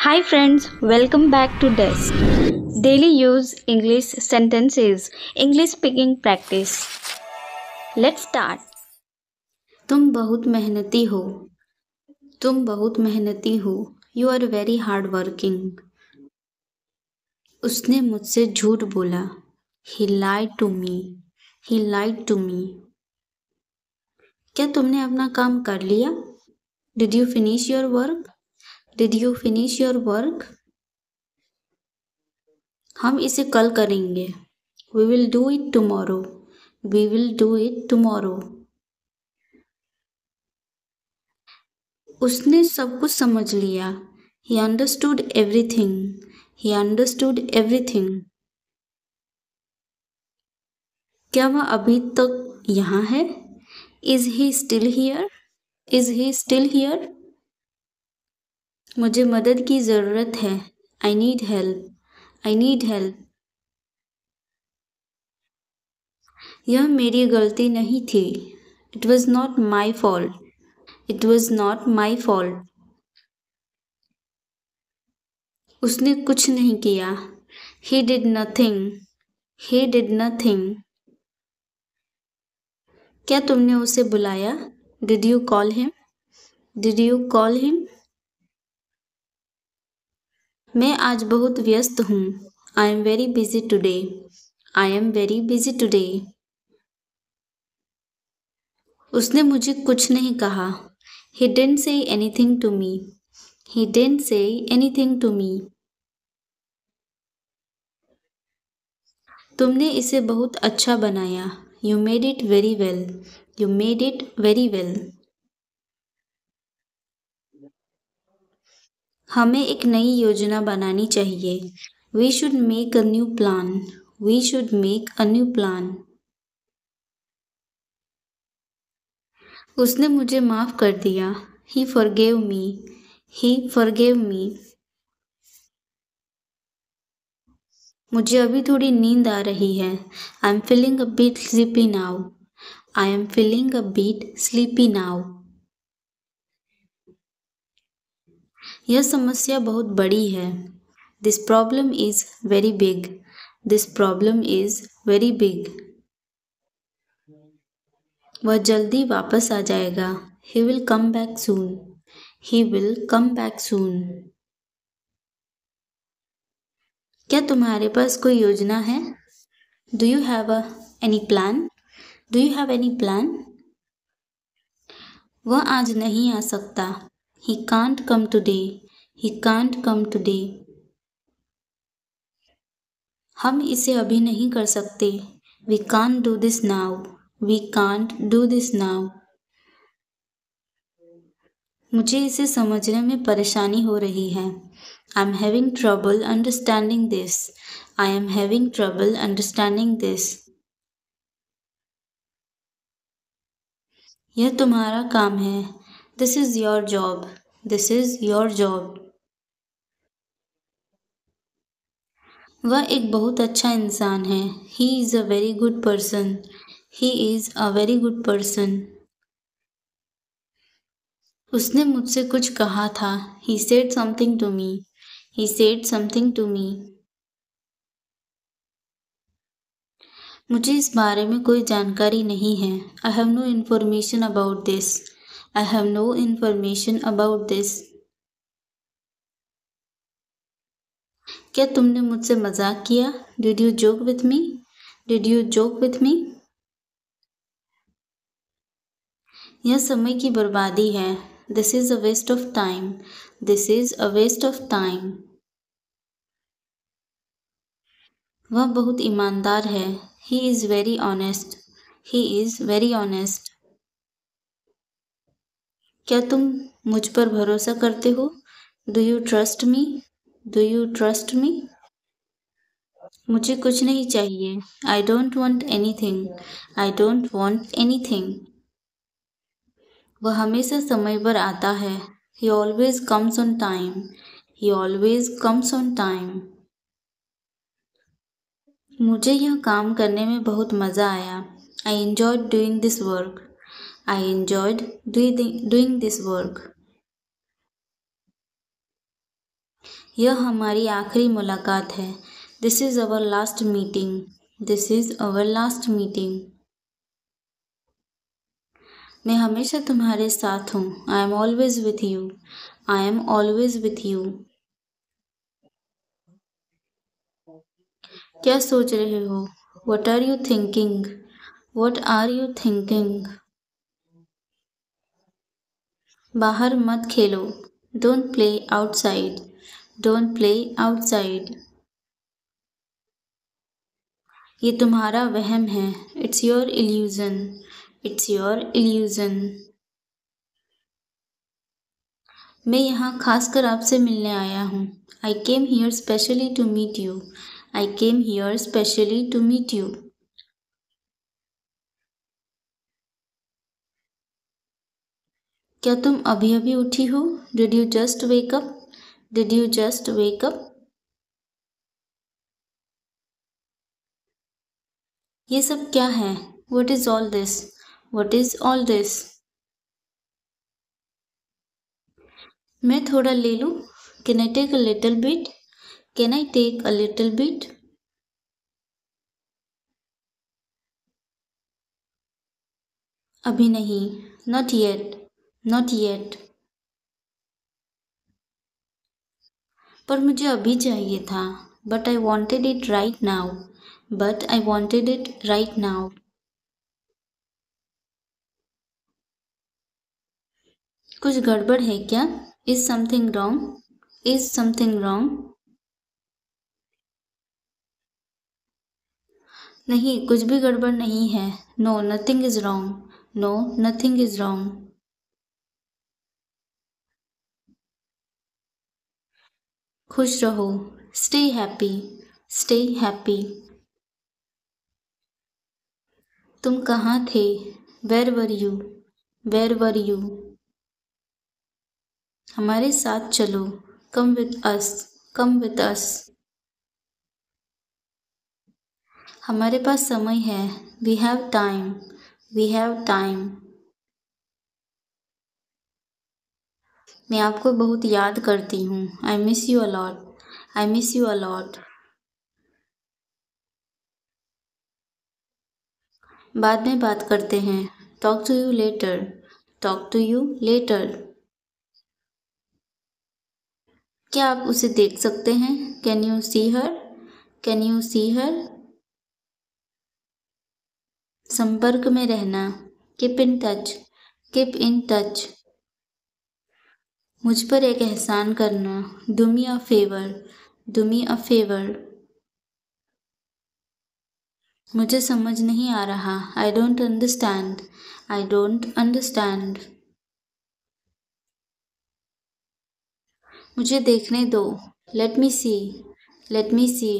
Hi friends, welcome back to Desk. Daily use English sentences, English speaking practice. Let's start. तुम बहुत मेहनती हो. तुम बहुत मेहनती हो. You are very hard working. उसने मुझसे झूठ बोला. He lied to me. He lied to me. क्या तुमने अपना काम कर लिया? Did you finish your work? Did you finish your work? हम इसे कल करेंगे. We will do it tomorrow. We will do it tomorrow. उसने सब कुछ समझ लिया. He understood everything. He understood everything. क्या वह अभी तक यहाँ है? Is he still here? Is he still here? मुझे मदद की ज़रूरत है. I need help. I need help. यह मेरी गलती नहीं थी. It was not my fault. It was not my fault. उसने कुछ नहीं किया. He did nothing. He did nothing. क्या तुमने उसे बुलाया? Did you call him? Did you call him? मैं आज बहुत व्यस्त हूँ. I am very busy today. I am very busy today. उसने मुझे कुछ नहीं कहा. He didn't say anything to me. He didn't say anything to me. तुमने इसे बहुत अच्छा बनाया. You made it very well. You made it very well. हमें एक नई योजना बनानी चाहिए. We should make a new plan. We should make a new plan. उसने मुझे माफ़ कर दिया. He forgave me. He forgave me. मुझे अभी थोड़ी नींद आ रही है. I am feeling a bit sleepy now. I am feeling a bit sleepy now. यह समस्या बहुत बड़ी है. This problem is very big. This problem is very big. वह जल्दी वापस आ जाएगा. He will come back soon. He will come back soon. क्या तुम्हारे पास कोई योजना है? Do you have any plan? Do you have any plan? वह आज नहीं आ सकता. He can't come today. He can't come today. हम इसे अभी नहीं कर सकते. We can't do this now. We can't do this now. मुझे इसे समझने में परेशानी हो रही है. I am having trouble understanding this. I am having trouble understanding this. यह तुम्हारा काम है. This is your job. This is your job. वह एक बहुत अच्छा इंसान है. He is a very good person. He is a very good person. उसने मुझसे कुछ कहा था. He said something to me. He said something to me. मुझे इस बारे में कोई जानकारी नहीं है. I have no information about this. I have no information about this. क्या तुमने मुझसे मजाक किया? Did you joke with me? Did you joke with me? यह समय की बर्बादी है. This is a waste of time. This is a waste of time. वह बहुत ईमानदार है. He is very honest. He is very honest. क्या तुम मुझ पर भरोसा करते हो? Do you trust me? Do you trust me? मुझे कुछ नहीं चाहिए. I don't want anything. I don't want anything. वह हमेशा समय पर आता है. He always comes on time. He always comes on time. मुझे यह काम करने में बहुत मज़ा आया. I enjoyed doing this work. I enjoyed doing this work. यह हमारी आखिरी मुलाकात है। This is our last meeting. This is our last meeting. मैं हमेशा तुम्हारे साथ हूँ। I am always with you. I am always with you. क्या सोच रहे हो? What are you thinking? What are you thinking? बाहर मत खेलो। Don't play outside. Don't play outside. ये तुम्हारा वहम है। It's your illusion. It's your illusion. मैं यहाँ खासकर आपसे मिलने आया हूँ। I came here specially to meet you. I came here specially to meet you. क्या तुम अभी अभी उठी हो? Did you just wake up? Did you just wake up? ये सब क्या है? What is all this? What is all this? मैं थोड़ा ले लूँ? Can I take a little bit? Can I take a little bit? अभी नहीं। Not yet. Not yet. पर मुझे अभी चाहिए था। But I wanted it right now. But I wanted it right now. कुछ गड़बड़ है क्या? Is something wrong? Is something wrong? नहीं, कुछ भी गड़बड़ नहीं है। No nothing is wrong. No nothing is wrong. खुश रहो। Stay happy. Stay happy. तुम कहाँ थे? Where were you? Where were you? हमारे साथ चलो। Come with us. Come with us. हमारे पास समय है। We have time. We have time. मैं आपको बहुत याद करती हूँ। I miss you a lot. I miss you a lot. बाद में बात करते हैं। Talk to you later. Talk to you later. क्या आप उसे देख सकते हैं? Can you see her? Can you see her? संपर्क में रहना। Keep in touch. Keep in touch. मुझ पर एक एहसान करना। Do me a favour. Do me a favour. मुझे समझ नहीं आ रहा। I don't understand. I don't understand. मुझे देखने दो। Let me see. Let me see.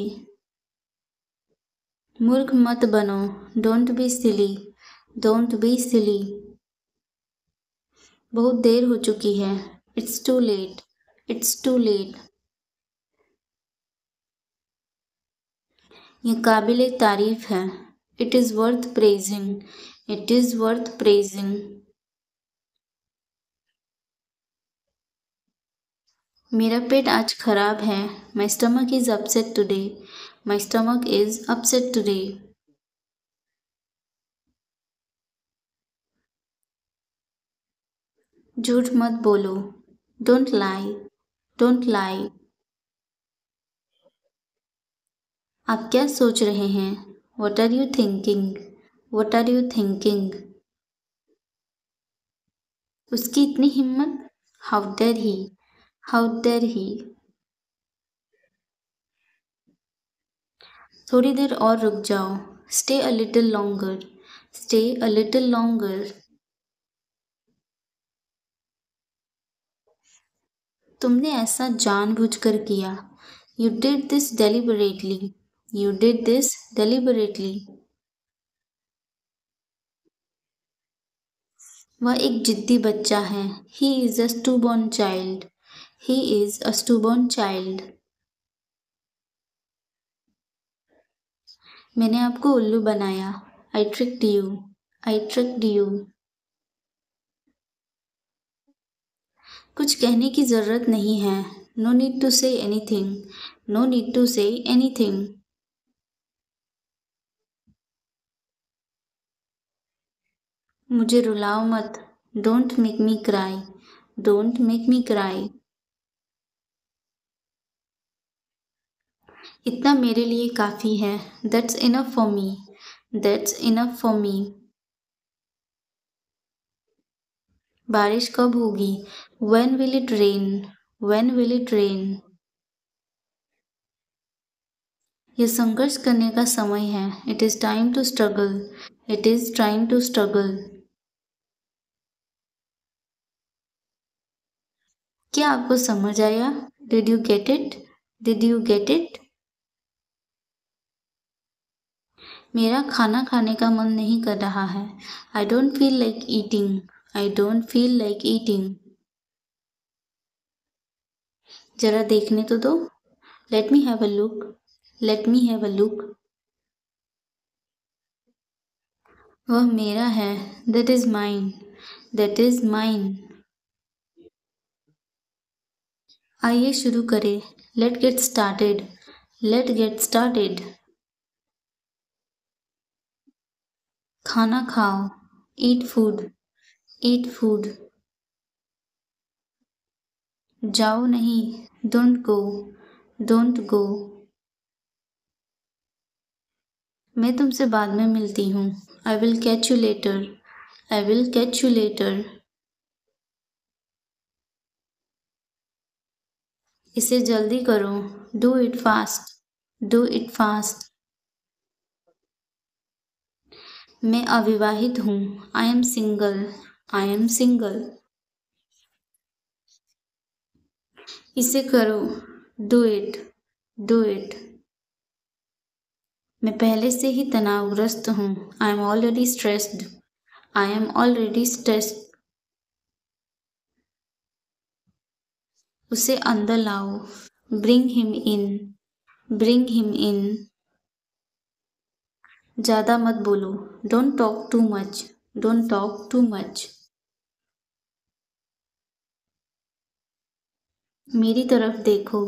मूर्ख मत बनो। Don't be silly. Don't be silly. बहुत देर हो चुकी है। It's too late. It's too late. ये काबिले तारीफ है। It is worth praising. It is worth praising. मेरा पेट आज खराब है। My stomach is upset today. My stomach is upset today. झूठ मत बोलो। Don't lie. Don't lie. आप क्या सोच रहे हैं? What are you thinking? What are you thinking? उसकी इतनी हिम्मत? How dare he? How dare he? थोड़ी देर और रुक जाओ। Stay a little longer. Stay a little longer. तुमने ऐसा जानबूझकर किया। You did this deliberately. You did this deliberately. वह एक जिद्दी बच्चा है। He is a stubborn child. He is a stubborn child. मैंने आपको उल्लू बनाया। I tricked you. I tricked you. कुछ कहने की जरूरत नहीं है। No need to say anything, no need to say anything. मुझे रुलाओ मत, don't make me cry, don't make me cry. इतना मेरे लिए काफ़ी है, that's enough for me, that's enough for me. बारिश कब होगी, when will it rain, when will it rain। यह संघर्ष करने का समय है, it is time to struggle, it is time to struggle. क्या आपको समझ आया, did you get it, did you get it. मेरा खाना खाने का मन नहीं कर रहा है, I don't feel like eating, I don't feel like eating. जरा देखने तो दो, let me have a look, let me have a look. वह मेरा है, that is mine, that is mine. आइए शुरू करें, let get started, let get started. खाना खाओ, ईट फूड, ईट फूड। जाओ नहीं, डोंट गो, डोंट गो। मैं तुमसे बाद में मिलती हूँ, I will catch you later, I will catch you later. इसे जल्दी करो, do it fast, do it fast. मैं अविवाहित हूँ, I am single, I am single. इसे करो, डू इट, डू इट। मैं पहले से ही तनावग्रस्त हूँ, I am already stressed, I am already stressed. उसे अंदर लाओ, bring him in, bring him in. ज़्यादा मत बोलो, don't talk too much, don't talk too much. मेरी तरफ देखो,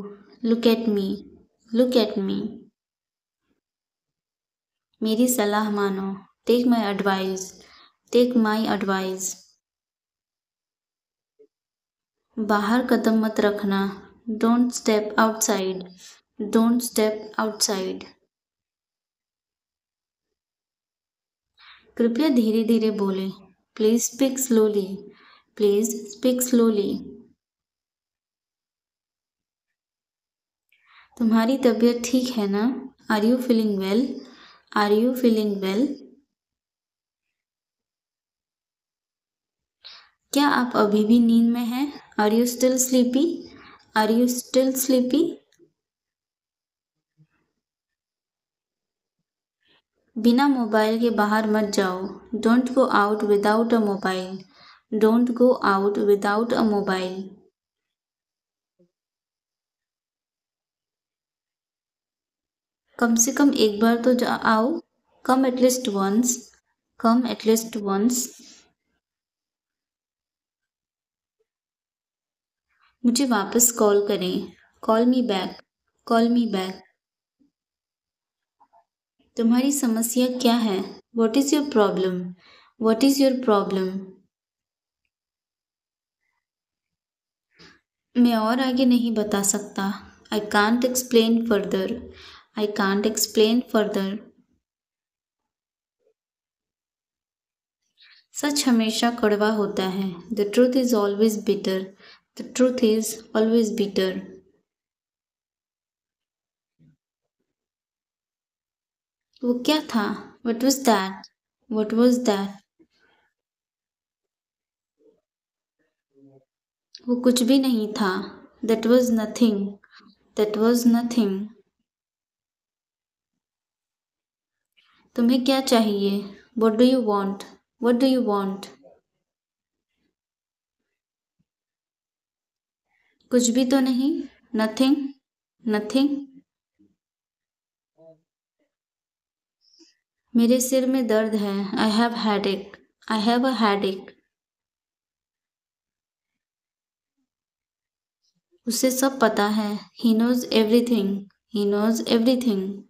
look at me, look at me. मेरी सलाह मानो, take my advice, take my advice. बाहर कदम मत रखना, don't step outside, don't step outside. कृपया धीरे धीरे बोलें, please speak slowly, please speak slowly. तुम्हारी तबीयत ठीक है ना, are you feeling well, are you feeling well. क्या आप अभी भी नींद में हैं, are you still sleepy, are you still sleepy. बिना मोबाइल के बाहर मत जाओ, don't go out without a mobile, don't go out without a mobile. कम से कम एक बार तो आओ, come at least once, come at least once. मुझे वापस कॉल करें, call me back, call me back. तुम्हारी समस्या क्या है, what is your problem, what is your problem. मैं और आगे नहीं बता सकता, I can't explain further, I can't explain further. सच हमेशा कड़वा होता है, the truth is always bitter, the truth is always bitter. वो क्या था, what was that, what was that. वो कुछ भी नहीं था, that was nothing, that was nothing. तुम्हें क्या चाहिए, what do you want, what do you want. कुछ भी तो नहीं, नथिंग, नथिंग। मेरे सिर में दर्द है, I have headache, I have a headache. उसे सब पता है। He knows everything. He knows everything.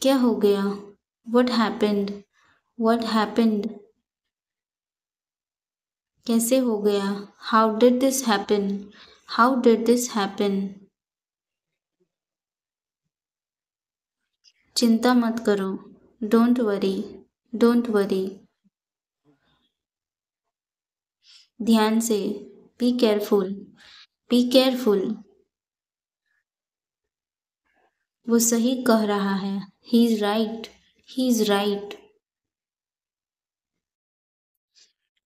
क्या हो गया? What happened? What happened? कैसे हो गया? How did this happen? How did this happen? चिंता मत करो। Don't worry. Don't worry. ध्यान से। Be careful. Be careful. वो सही कह रहा है। He is right. He is right.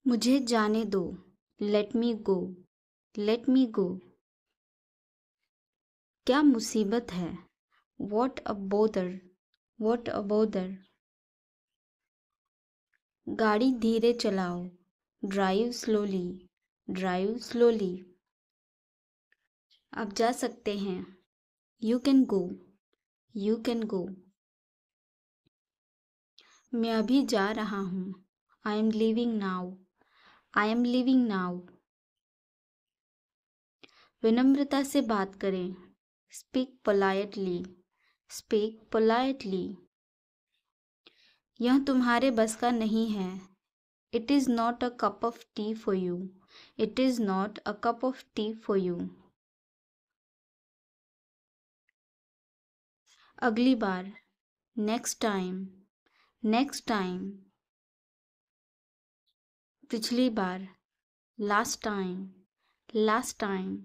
मुझे जाने दो। Let me go. Let me go. क्या मुसीबत है? What a bother. What a bother. गाड़ी धीरे चलाओ। Drive slowly. Drive slowly. आप जा सकते हैं। You can go. You can go. मैं अभी जा रहा हूँ। I am leaving now. I am leaving now. विनम्रता से बात करें। Speak politely. Speak politely. यह तुम्हारे बस का नहीं है। It is not a cup of tea for you. It is not a cup of tea for you. अगली बार। Next time. Next time. पिछली बार। Last time. Last time.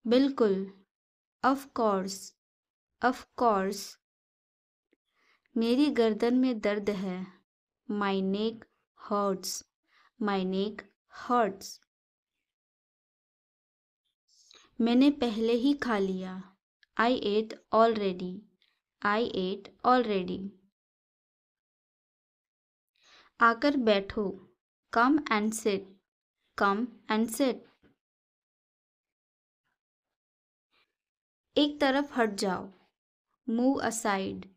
बिल्कुल। Of course. Of course. मेरी गर्दन में दर्द है। My neck hurts. My neck hurts. मैंने पहले ही खा लिया। I ate already. I ate already. आकर बैठो। Come and sit. Come and sit. एक तरफ हट जाओ। Move aside.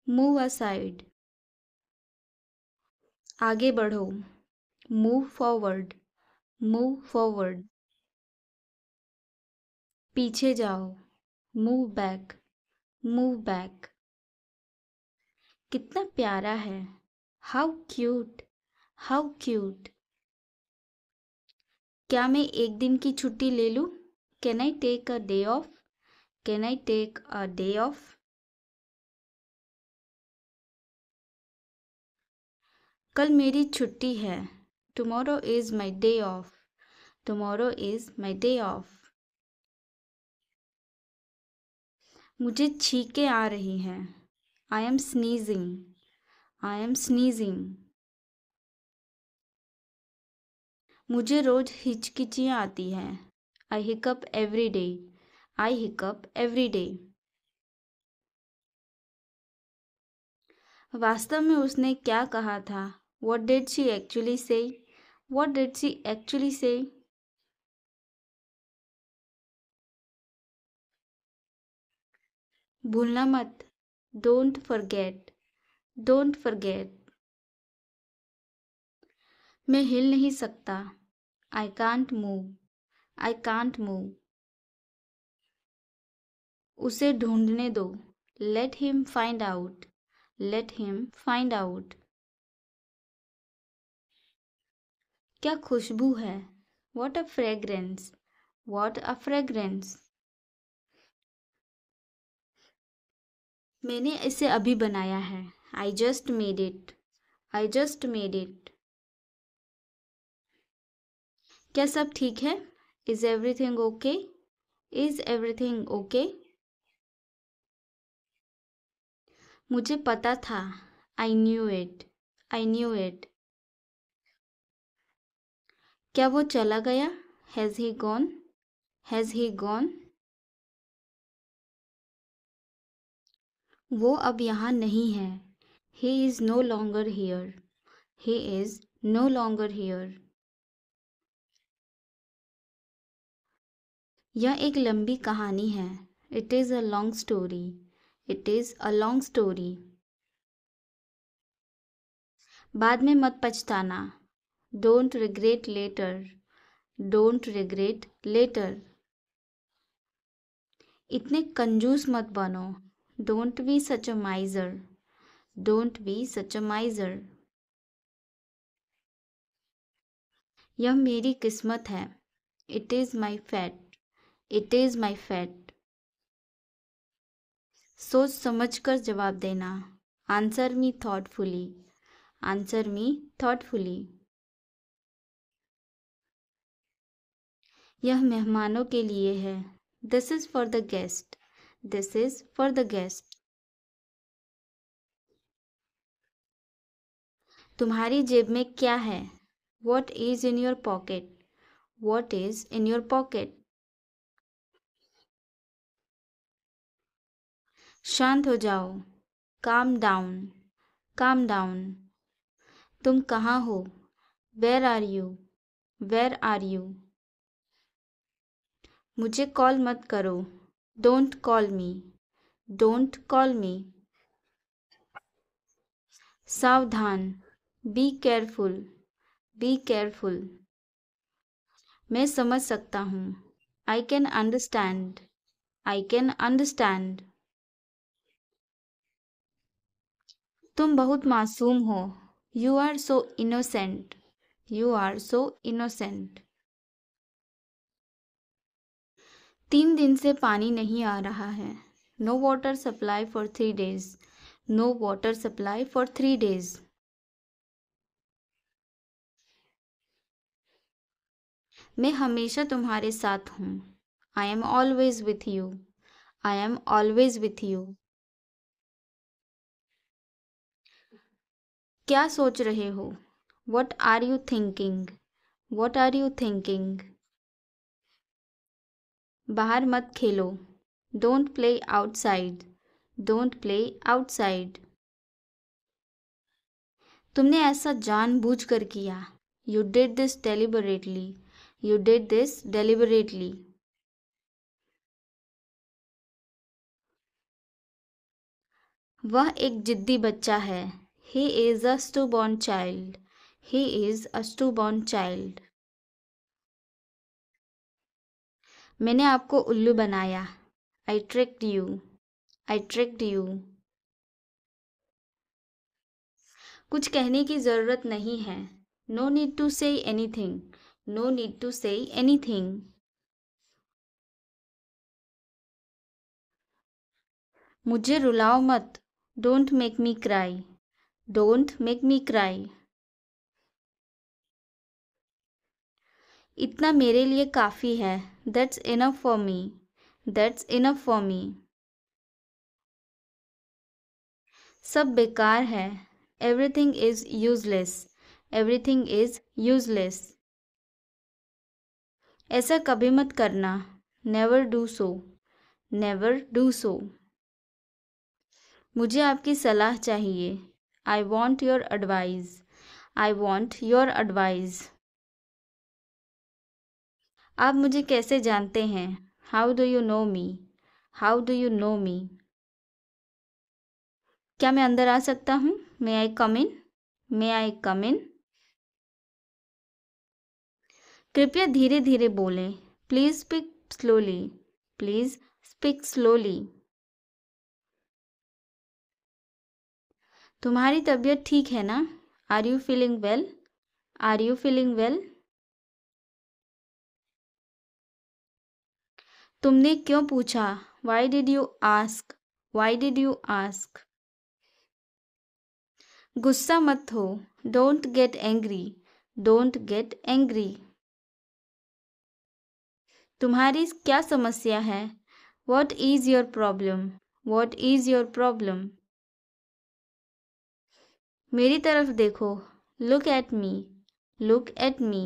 Move aside. आगे बढ़ो। Move forward. Move forward. पीछे जाओ। Move back. Move back. कितना प्यारा है। How cute. How cute. क्या मैं एक दिन की छुट्टी ले लूँ? Can I take a day off? Can I take a day off? कल मेरी छुट्टी है। Tomorrow is my day off. Tomorrow is my day off. मुझे छींकें आ रही हैं। I am sneezing. I am sneezing. मुझे रोज हिचकिचियाँ आती हैं। I hiccup every day. I hiccup every day. वास्तव में उसने क्या कहा था? What did she actually say? What did she actually say? भूलना मत। Don't forget. Don't forget. मैं हिल नहीं सकता। I can't move. I can't move. उसे ढूंढने दो। Let him find out. Let him find out. क्या खुशबू है? What a fragrance. What a fragrance. मैंने इसे अभी बनाया है। I just made it. I just made it. क्या सब ठीक है? Is everything okay? Is everything okay? मुझे पता था। I knew it. I knew it. क्या वो चला गया? Has he gone? Has he gone? वो अब यहाँ नहीं है। He is no longer here. He is no longer here. यह एक लंबी कहानी है। It is a long story. It is a long story. बाद में मत पछताना। Don't regret later. Don't regret later. इतने कंजूस मत बनो। Don't be such a miser. Don't be such a miser. यह मेरी किस्मत है। It is my fate. It is my fate. सोच समझ कर जवाब देना। Answer me thoughtfully. Answer me thoughtfully. यह मेहमानों के लिए है। This is for the guest. This is for the guest. तुम्हारी जेब में क्या है? What is in your pocket? What is in your pocket? शांत हो जाओ। Calm down. Calm down. तुम कहाँ हो? Where are you? Where are you? मुझे कॉल मत करो। Don't call me. Don't call me. सावधान। Be careful. Be careful. मैं समझ सकता हूँ। I can understand. I can understand. तुम बहुत मासूम हो। You are so innocent. You are so innocent. 3 दिन से पानी नहीं आ रहा है। No water supply for 3 days। No water supply for 3 days। मैं हमेशा तुम्हारे साथ हूँ। I am always with you. I am always with you. क्या सोच रहे हो? What are you thinking? What are you thinking? बाहर मत खेलो। Don't play outside. Don't play outside. तुमने ऐसा जानबूझकर किया। You did this deliberately. You did this deliberately. वह एक जिद्दी बच्चा है। He is a stubborn child. He is a stubborn child. मैंने आपको उल्लू बनाया। I tricked you. I tricked you. कुछ कहने की ज़रूरत नहीं है। No need to say anything. No need to say anything. मुझे रुलाओ मत। Don't make me cry. Don't make me cry. इतना मेरे लिए काफ़ी है। That's enough for me. That's enough for me. सब बेकार है। Everything is useless. Everything is useless. ऐसा कभी मत करना। Never do so. Never do so. मुझे आपकी सलाह चाहिए। I want your advice. I want your advice. आप मुझे कैसे जानते हैं? How do you know me? How do you know me? क्या मैं अंदर आ सकता हूँ? मे आई कम इन? मे आई कम इन? कृपया धीरे धीरे बोलें। Please speak slowly. Please speak slowly. तुम्हारी तबीयत ठीक है ना? Are you feeling well? Are you feeling well? तुमने क्यों पूछा? Why did you ask? Why did you ask? गुस्सा मत हो। Don't get angry. Don't get angry. तुम्हारी क्या समस्या है? What is your problem? What is your problem? मेरी तरफ देखो। Look at me. Look at me.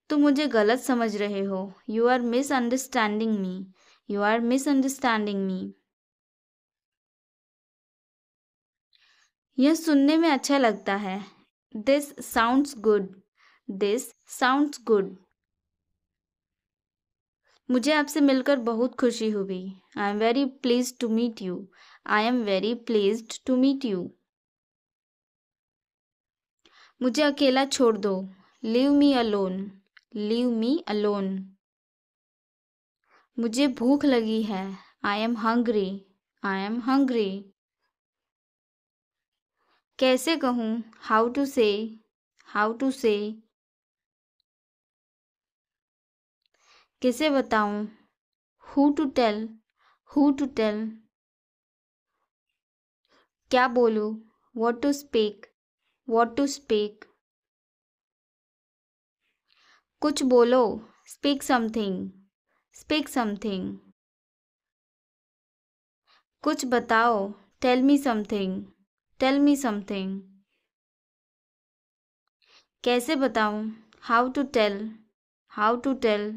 तुम मुझे गलत समझ रहे हो। You are misunderstanding me. You are misunderstanding me. यह सुनने में अच्छा लगता है। This sounds good. This sounds good. मुझे आपसे मिलकर बहुत खुशी हुई। I am very pleased to meet you. I am very pleased to meet you. मुझे अकेला छोड़ दो। Leave me alone. Leave me alone. मुझे भूख लगी है। I am hungry. I am hungry. कैसे कहूँ? How to say. How to say. किसे बताऊँ? Who to tell. Who to tell. क्या बोलूँ? What to speak. What to speak. कुछ बोलो। Speak something. Speak something. कुछ बताओ। Tell me something. Tell me something. कैसे बताऊँ? How to tell. How to tell.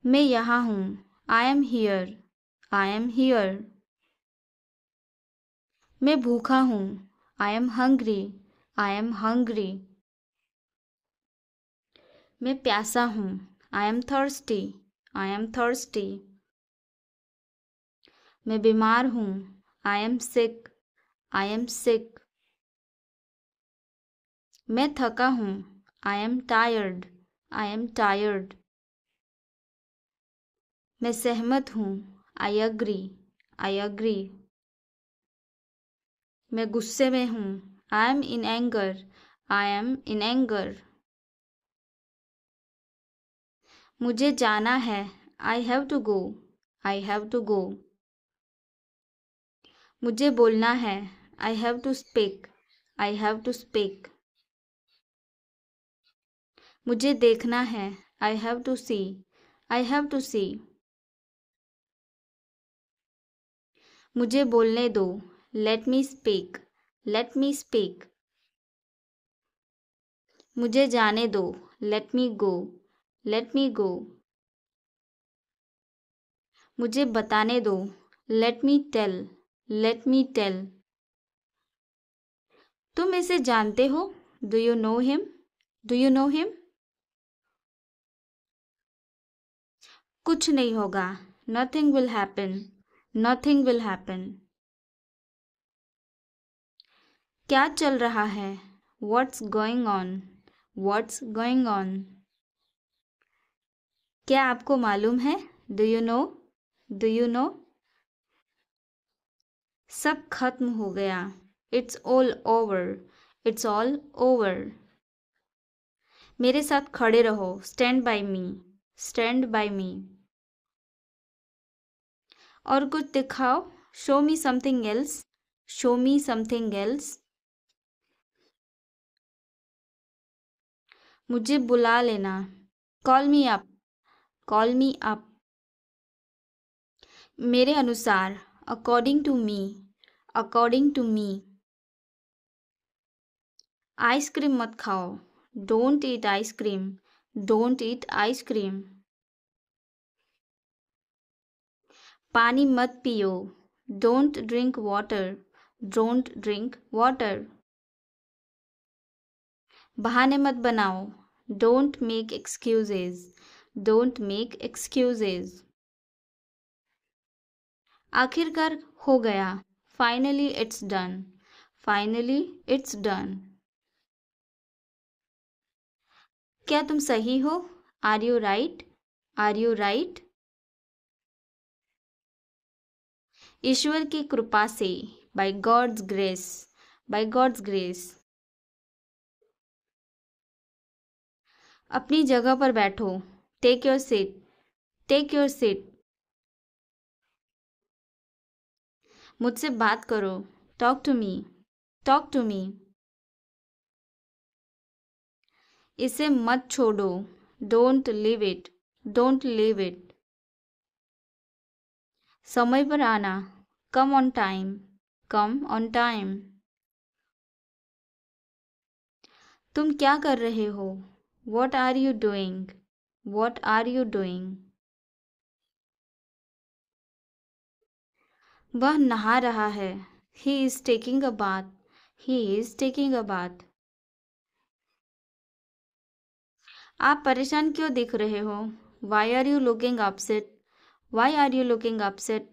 मैं यहाँ हूँ। I am here. I am here. मैं भूखा हूँ। I am hungry. I am hungry. मैं प्यासा हूँ। I am thirsty. I am thirsty. मैं बीमार हूँ। I am sick. I am sick. मैं थका हूँ। I am tired. I am tired. मैं सहमत हूँ। I agree. I agree. मैं गुस्से में हूँ। I am in anger. I am in anger. मुझे जाना है। I have to go. I have to go. मुझे बोलना है। I have to speak. I have to speak. मुझे देखना है। I have to see. I have to see. मुझे बोलने दो। Let me speak. Late me speak. मुझे जाने दो। Let me go. Let me go. मुझे बताने दो। Let me tell. Let me tell. तुम इसे जानते हो? Do you know him? Do you know him? कुछ नहीं होगा। Nothing will happen. Nothing will happen. क्या चल रहा है? What's going on? What's going on? क्या आपको मालूम है? Do you know? Do you know? सब खत्म हो गया। It's all over. It's all over. मेरे साथ खड़े रहो। Stand by me. Stand by me. और कुछ दिखाओ। Show me something else. Show me something else. मुझे बुला लेना। Call me up. Call me up. मेरे अनुसार। According to me. According to me. Ice cream मत खाओ। Don't eat ice cream. Don't eat ice cream. पानी मत पियो। Don't drink water. Don't drink water. बहाने मत बनाओ। Don't make excuses. Don't make excuses. आखिरकार हो गया। Finally it's done. Finally it's done. क्या तुम सही हो? Are you right? Are you right? ईश्वर की कृपा से। By God's grace. By God's grace. अपनी जगह पर बैठो। Take your seat. Take your seat. मुझसे बात करो। Talk to me. Talk to me. इसे मत छोड़ो। Don't leave it. Don't leave it. समय पर आना। Come on time. Come on time. तुम क्या कर रहे हो? What are you doing? What are you doing? वह नहा रहा है। He is taking a bath. He is taking a bath. आप परेशान क्यों दिख रहे हो? Why are you looking upset? Why are you looking upset?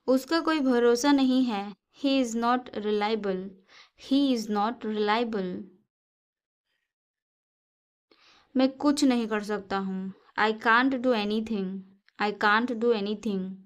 उसका कोई भरोसा नहीं है। He is not reliable. He is not reliable. मैं कुछ नहीं कर सकता हूँ. I can't do anything. I can't do anything.